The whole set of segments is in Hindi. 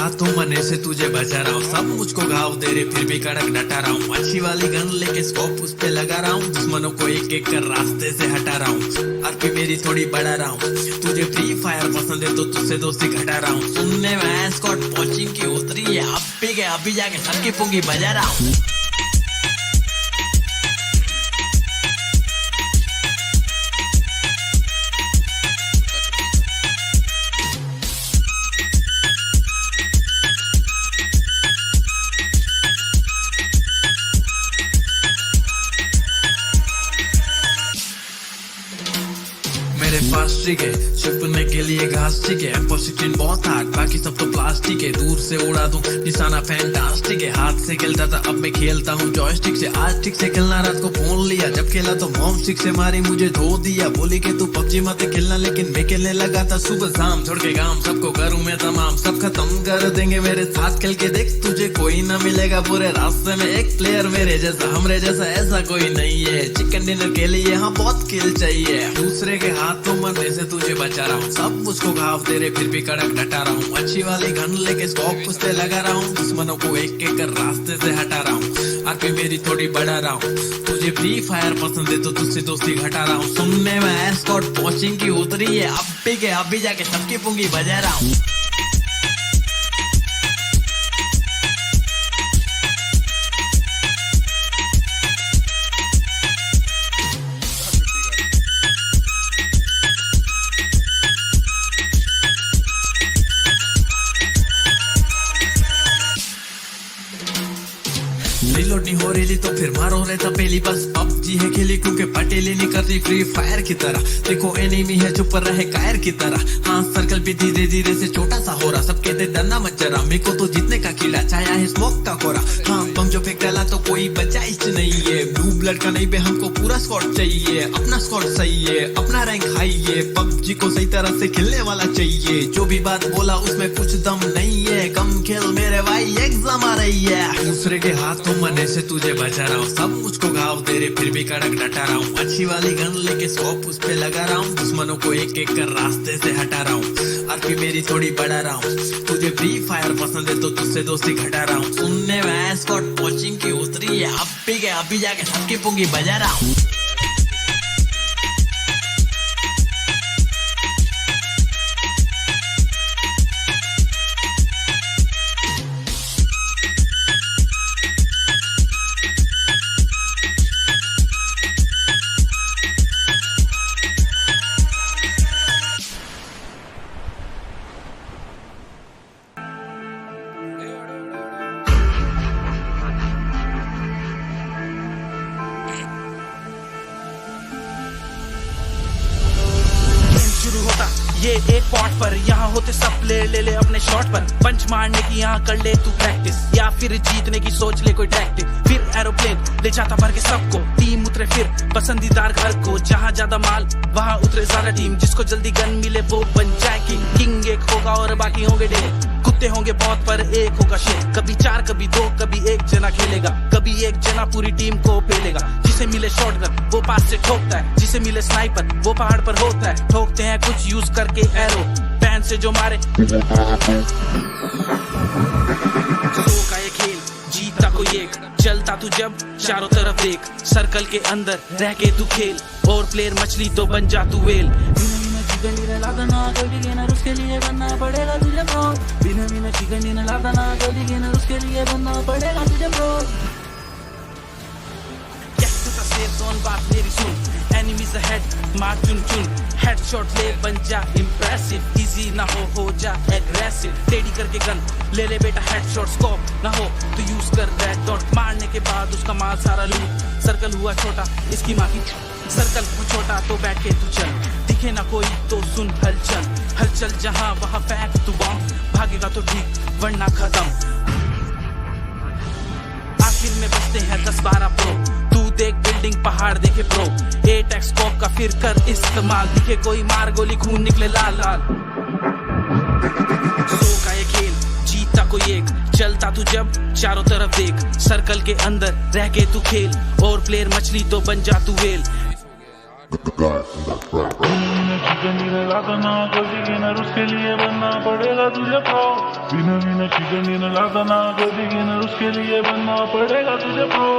हाथों मने से तुझे बचा रहा हूँ, सब मुझको घाव दे रहे फिर भी कड़क डटा रहा हूँ। अच्छी वाली गन लेके स्कोप उस पे लगा रहा हूँ, दुश्मनों को एक एक कर रास्ते से हटा रहा हूँ। आरपी मेरी थोड़ी बढ़ा रहा हूँ, तुझे फ्री फायर पसंद है तो तुझसे दोस्ती घटा रहा हूँ। सुनने में स्कॉट पॉचिंग की उतरी है, अभी जाके सबकी पुंगी बजा रहा हूँ। मेरे पास ट्रिक है छुपने के लिए घास ठीक है, M16 बहुत हार्ड बाकी सब तो प्लास्टिक है। दूर से उड़ा दूं निशाना फैंटास्टिक है, हाथ से खेलता था अब मैं खेलता हूँ जॉयस्टिक से। आज ठीक से खेलना रात को फोन लिया, जब खेला तो मॉम स्टिक से मारी मुझे धो दिया। बोली के तू पबजी मत खेलना, लेकिन मैं खेलने लगा था सुबह शाम। छोड़ के गांव सबको करूँ मैं तमाम, सब खत्म कर देंगे मेरे साथ खेल के देख। तुझे कोई ना मिलेगा पूरे रास्ते में एक प्लेयर मेरे जैसा, हमरे जैसा ऐसा कोई नहीं है। चिकन डिनर के लिए यहाँ बहुत किल चाहिए, दूसरे के हाथों मरने से तुझे बचा रहा हूँ। सब मुझको घाव दे रहे फिर भी कड़क डटा रहा हूँ। अच्छी वाली गन लेके स्कोप उस पे लगा रहा हूँ, दुश्मनों को एक एक कर रास्ते से हटा रहा हूँ। आरपी मेरी थोड़ी बढ़ा रहा हूँ, तुझे फ्री फायर पसंद है तो तुझसे दोस्ती घटा रहा हूँ। सुनने में स्कॉट पॉचिंग की उतरी है, अभी जाके सबकी पुंगी बजा रहा हूँ। रिलोड नहीं हो रही तो फिर मारो रहता पहली, बस पबजी है खेली क्योंकि पटेली नहीं करती फ्री फायर की तरह। देखो एनिमी है चुप रहे कायर की तरह, हाँ सर्कल भी धीरे धीरे से छोटा सा हो रहा। सब कहते डरना मत जरा, मेरे को तो जीतने का कीड़ा छाया है स्मोक का कोरा। हाँ बम जो फेंक डाला तो कोई बचाइश नहीं है, ब्लू ब्लड का नहीं बे हमको पूरा स्क्वाड चाहिए। अपना स्क्वाड सही है, अपना रैंक हाई है, पबजी को सही तरह से खेलने वाला चाहिए। जो भी बात बोला उसमें कुछ दम नहीं है, कम खेल मेरे भाई एग्जाम आ रही है। दूसरे के हाथों मरने से तुझे बचा रहा हूँ, सब मुझको घाव दे रहे फिर भी कड़क डटा रहा हूँ। अच्छी वाली गन लेके स्कोप उस पे लगा रहा हूँ, दुश्मनों को एक एक कर रास्ते से हटा रहा हूँ। आरपी मेरी थोड़ी बढ़ा रहा हूँ, तुझे फ्री फायर पसंद है तो तुझसे दोस्ती घटा रहा हूँ। सुनने में स्कॉट पॉचिंग की उतरी है, अभी जाके सबकी पुंगी बजा रहा हूँ। शुरू होता ये एक पॉट पर, यहाँ होते सब ले ले अपने शॉट पर। पंच मारने की यहाँ कर ले तू प्रैक्टिस, या फिर जीतने की सोच ले कोई टैक्टिक। फिर एरोप्लेन ले जाता भर के सबको, टीम उतरे फिर पसंदीदार घर को। जहाँ ज्यादा माल वहाँ उतरे ज्यादा टीम, जिसको जल्दी गन मिले वो बन जाए किंग। किंग एक होगा और बाकी होंगे ढेर, कुत्ते होंगे बहुत पर एक होगा शेर। कभी 4 कभी 2 कभी एक जना खेलेगा, कभी एक जना पूरी टीम को पेलेगा। जिसे मिले शॉटगन वो पास से ठोकता है, जिसे मिले स्नाइपर वो पहाड़ पर होता है। ठोकते हैं कुछ यूज करके एरो, पैन से जो मारे सो का ये खेल जीता कोई एक। चलता तू जब चारों तरफ देख, सर्कल के अंदर रह के तू खेल। और प्लेयर मछली तो बन जा तू वेल। उसके लिए बनना पड़ेगा तुझे प्रो, बिना चिकन डिनर लाता ना जल्दी गेनर, उसके लिए बनना पड़ेगा तुझे प्रो। सेफ जोन बात मेरी सुन, एनिमीज अहेड मार चुन चुन। हेडशॉट ले बन जा इम्प्रेसिव, इजी ना हो जा एग्रेसिव। टेडी करके गन ले ले बेटा हेडशॉट, स्कोप ना हो तो यूज कर रेड डॉट। मारने के बाद उसका माल सारा लूट, सर्कल हुआ छोटा इसकी माँ की। सर्कल हुआ छोटा तो बैठ के तू चल, दिखे ना कोई तो सुन हलचल। हलचल जहाँ वहाँ फेंक तू बम, भागेगा तो ठीक वरना खत्म। आखिर में बचते हैं 10-12 प्रो, तू देख बिल्डिंग पहाड़ देखे प्रो। 8x स्कोप का फिर कर इस्तेमाल, दिखे कोई मार गोली खून निकले लाल लाल। सो का ये खेल जीता कोई एक, चलता तू जब चारों तरफ देख। सर्कल के अंदर रह के तू खेल, और प्लेयर मछली तो बन जा तू वेल। चिकन डिनर लाता ना कोई बिगिनर, उसके लिए बनना पड़ेगा तुझे प्रो। बिना बिना चिकन डिनर लाता ना कोई बिगिनर, उसके लिए बनना पड़ेगा तुझे प्रो।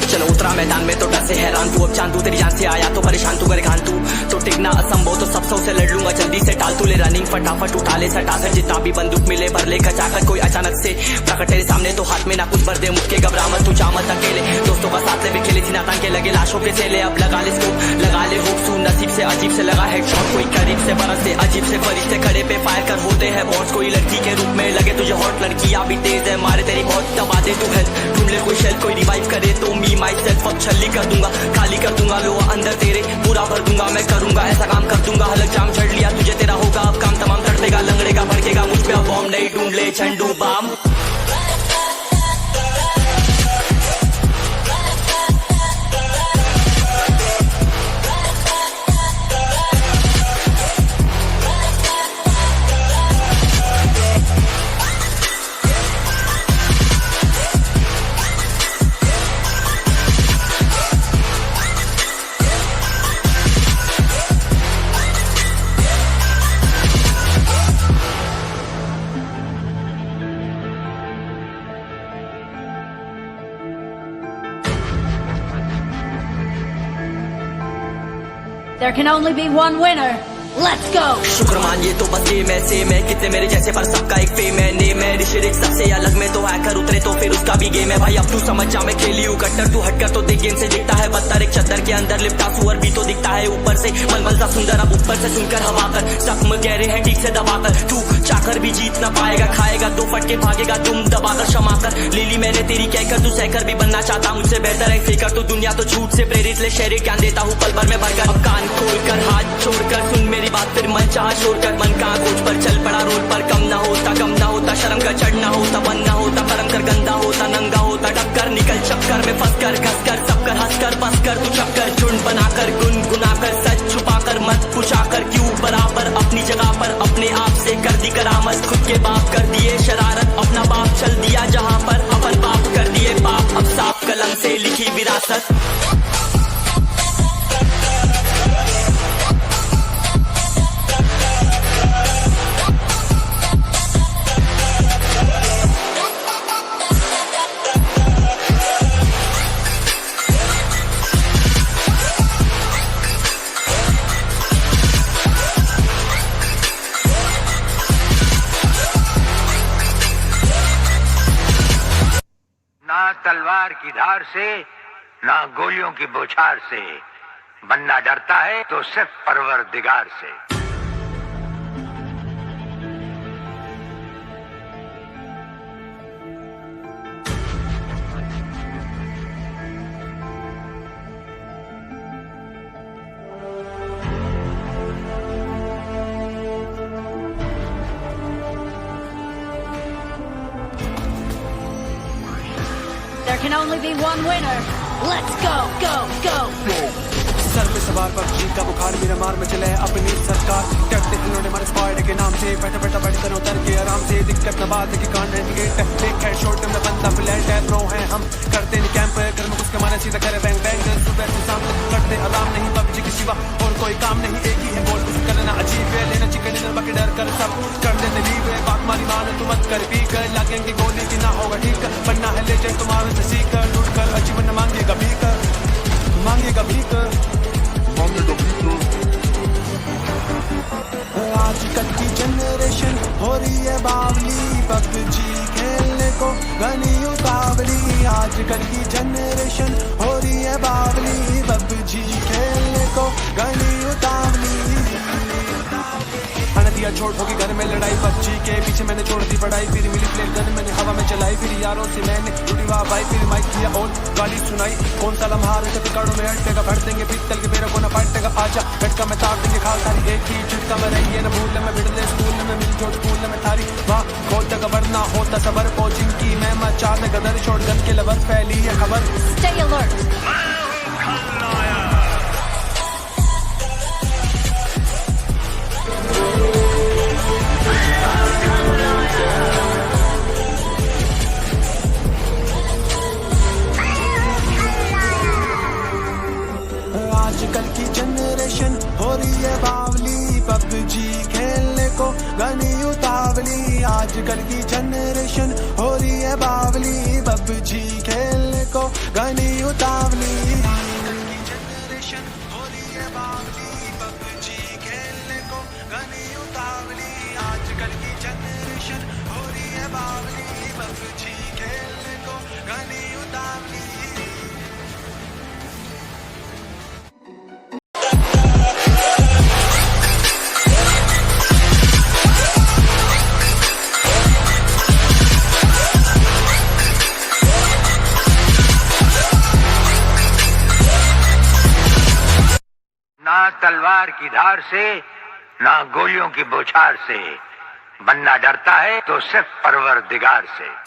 चलो उतरा मैदान में तो डर से हैरान तू, अब चांद तू तेरी जान से आया तो परेशान तू, कर घान तू तो टिकना असंभव, तो सब सौ से लड़ लूंगा जल्दी से टाल तू, ले रनिंग फटाफट उठा ले सटासट, जितना भी बंदूक मिले भर ले खचाखट, कोई अचानक से प्रकट तेरे सामने तो हाथ में ना कुछ भर दे, मुझके घबरा मत तू जा मत अकेले, दोस्तों का साथ ले भी खेले सीना तान के लगे लाशों के सेले, अब लगा ले स्कोप लगा ले होप सू, नसीब से अजीब से लगा हेडशॉट, कोई करीब से बरस से अजीब से फरिश्ते खड़े पे फायर कर होते हैं बॉस, कोई लड़की के रूप में लगे तुझे हॉट, लड़कियां भी तेज है मारे तेरी बहुत, दबा दे तू हेल्थ ढूंढ ले कोई शेल्फ, कोई रिवाइव करे तो मी माई सेल्फ अब छल्ली कर दूंगा, खाली कर दूंगा लो अंदर तेरे पूरा भर दूंगा, मैं करूंगा ऐसा काम कर दूंगा, हलक जाम छड़ लिया तुझे तेरा होगा अब काम तमाम, तड़पेगा लंगड़ेगा भड़केगा मुझ पे अब बॉम्ब नहीं ढूंढ ले झंडू balm. There can only be one winner. Let's go! शुक्र मानिए तो बस ये मैं सेम है, कितने मेरे जैसे पर सबका एक फेम है, नेम है ऋषि सबसे अलग में तो हैकर उतरे तो फिर उसका भी गेम है भाई, अब तू समझ जा मैं खेली हूँ कट्टर, तू हटकर तो देख गेम से दिखता है बदतर, एक चद्दर के अंदर लिपटा सुअर भी तो दिखता है ऊपर से, मलमल सा सुंदर अब ऊपर से सुनकर हवा कर, जख्म गहरे हैं ठीक से दबाकर, तू चाकर भी जीत ना पाएगा, खाएगा दो फटके भागेगा तुम दबाकर क्षमा कर, लीली मैंने तेरी कहकर तू सहकर भी बनना चाहता मुझसे बेहतर है फेकर, तो दुनिया तो झूठ से प्रेरित ले शहरी ज्ञान देता हूँ पल भर में भरकर, अब कान खोलकर हाथ छोड़कर सुन मेरी बात, फिर मन चाह छोड़ कर मन कहाँ खोज पर चल पड़ा रोड पर, कम ना होता शर्म का चढ़ना होता बन ना होता करम कर गंदा होता नंगा होता डबकर, निकल चक्कर में फंस कर घस कर सब कर हंस कर बस कर तू चक्कर, झुंड बनाकर गुनगुनाकर सच छुपाकर मत पुछाकर, क्यों बराबर अपनी जगह पर अपने आप से कर दी करामत, खुद के बाप कर दिए शरारत, अपना बाप चल दिया जहाँ पर अपन बाप कर दिए बाप, अब साफ कलम से लिखी विरासत। ना तलवार की धार से ना गोलियों की बौछार से, बनना डरता है तो सिर्फ परवरदिगार से। There can only be one winner. Let's go, go, go! Sir पे सवार पबजी का बुखार मेरा मार में चले अपनी सरकार, करते इन्होंने हमारे स्क्वाड के नाम से बैठा बैठा बैठ कर उतर के आराम से, दिक्कत न बात है कि कांड रेंडिकेट एक हेड शॉट में बंदा फ्लैट है, प्रो हैं हम करते नहीं कैंप घर में उसके मारे सीधा करे बैंग बैंग, सुबह से शाम तक करते आराम नहीं पबजी के सिवा और कोई काम नहीं, एक ही है गोल करना अजीब है, लेना चिकन डिनर बाकी डर कर सब कर देते लीव है, बात मारी मान तू मत कर पी कर लगेंगे गोली की ना होगा ठीक कर, बनना है लेजेंड तुम्हारे से सीख कर, लूट कर अचीवन मांगेगा भी कर, मांगेगा भी कर, मांगेगा भी कर। आजकल की जनरेशन हो रही है बावली, पबजी खेलने को घनी उतावली, आजकल की जनरेशन हो रही है बावली, पबजी खेलने को घनी उतावली, दिया छोड़ होगी घर में लड़ाई, पबजी के पीछे मैंने छोड़ दी पढ़ाई, फिर मिली प्लेट गन मैंने हवा में चलाई, फिर यारों से मैंने टूटी वाह भाई, फिर माइक किया और गाली सुनाई, कौन सा लम्हा है पिकाड़ों में हटेगा, भर देंगे पिस्तल के मेरे को न फाटेगा, आजा झटका में तार देंगे खाल तारी, एक ही झटका में रही है न भूल में बिड़ले स्कूल में मिल जो स्कूल में थारी, वाह खोल तक वरना होता सबर, कोचिंग की मैं मचा में गदर छोड़ गन के लबर, फैली है खबर। Stay alert. तलवार की धार से ना गोलियों की बौछार से, बनना डरता है तो सिर्फ परवरदिगार से।